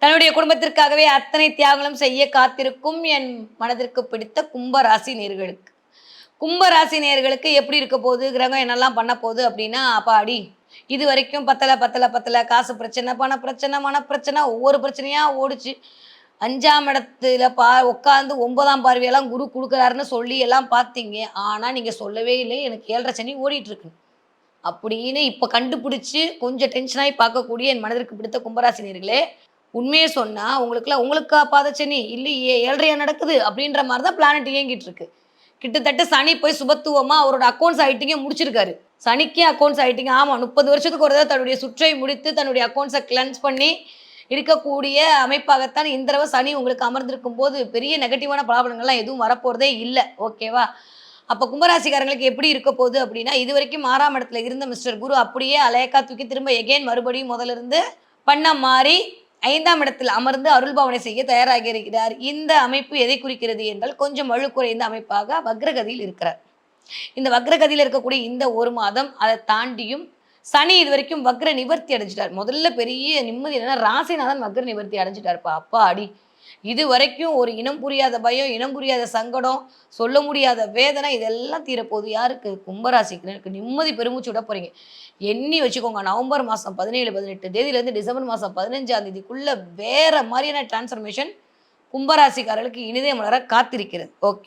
தன்னுடைய குடும்பத்திற்காகவே அத்தனை தியாகங்களும் செய்ய காத்திருக்கும் என் மனதிற்கு பிடித்த கும்பராசி நேர்களுக்கு கும்பராசி நேர்களுக்கு எப்படி இருக்க போகுது, கிரகம் என்னெல்லாம் பண்ண போகுது அப்படின்னா, அப்பாடி இது வரைக்கும் பத்தல பத்தல பத்தல காசு பிரச்சனை, பண பிரச்சனை, மனப்பிரச்சனை, ஒவ்வொரு பிரச்சனையா ஓடிச்சு. 5ஆம் இடத்துல உட்காந்து 9ஆம் பார்வையெல்லாம் குரு குடுக்குறாருன்னு சொல்லி எல்லாம் பார்த்தீங்க. ஆனா நீங்க சொல்லவே இல்லை, எனக்கு 7.5 சனி ஓடிட்டு இருக்கு அப்படின்னு இப்ப கண்டுபிடிச்சு கொஞ்சம் டென்ஷனாகி பார்க்கக்கூடிய என் மனதிற்கு பிடித்த கும்பராசினியர்களே, உண்மையை சொன்னா உங்களுக்கா பாதச்சனி இல்லையே 7.5 நடக்குது அப்படின்ற மாதிரி தான் பிளானட் இயங்கிட்டு இருக்கு. கிட்டத்தட்ட சனி போய் சுபத்துவமா அவரோட அக்கௌண்ட்ஸ் ஆயிட்டிங்க முடிச்சிருக்காரு. சனிக்கே அக்கௌண்ட்ஸ் ஆயிட்டிங்க. ஆமா 30 வருஷத்துக்கு ஒரு தடவை தன்னுடைய சுற்றை முடித்து தன்னுடைய அக்கௌண்ட்ஸை கிளென்ஸ் பண்ணி இருக்கக்கூடிய அமைப்பாகத்தான் இந்த தடவை சனி உங்களுக்கு அமர்ந்திருக்கும் போது பெரிய நெகட்டிவான பலாபலங்கள்லாம் எதுவும் வரப்போறதே இல்லை. ஓகேவா? அப்போ கும்பராசிக்காரங்களுக்கு எப்படி இருக்க போகுது அப்படின்னா, இது வரைக்கும் 6ஆம் இடத்துல இருந்த மிஸ்டர் குரு அப்படியே அலையக்கா தூக்கி திரும்ப எகெயின் மறுபடியும் முதல்ல இருந்து பண்ண மாறி 5ஆம் இடத்தில் அமர்ந்து அருள்பாவனை செய்ய தயாராகி இருக்கிறார். இந்த அமைப்பு எதை குறிக்கிறது என்றால் கொஞ்சம் வலுக்குறைந்த அமைப்பாக வக்ரகதியில் இருக்கிறார். இந்த வக்ரகதியில் இருக்கக்கூடிய இந்த ஒரு மாதம் அதை தாண்டியும் சனி இது வரைக்கும் வக்ர நிவர்த்தி அடைஞ்சிட்டார். முதல்ல பெரிய நிம்மதி என்னன்னா ராசிநாதன் வக்ர நிவர்த்தி அடைஞ்சிட்டாருப்பா. அப்பா அடி இது வரைக்கும் ஒரு இனம் புரியாத பயம், இனம் புரியாத சங்கடம், சொல்ல முடியாத வேதனை இதெல்லாம் தீரப்போகுது. யாருக்கு? கும்பராசிக்கு நிம்மதி பெருமூச்சு விட போறீங்க. எண்ணி வச்சுக்கோங்க. நவம்பர் மாதம் 17, 18 தேதியிலேருந்து டிசம்பர் மாதம் 15ஆம் தேதிக்குள்ள வேற மாதிரியான டிரான்ஸ்ஃபர்மேஷன் கும்பராசிக்காரர்களுக்கு இனிதே மலர காத்திருக்கிறது. ஓகே.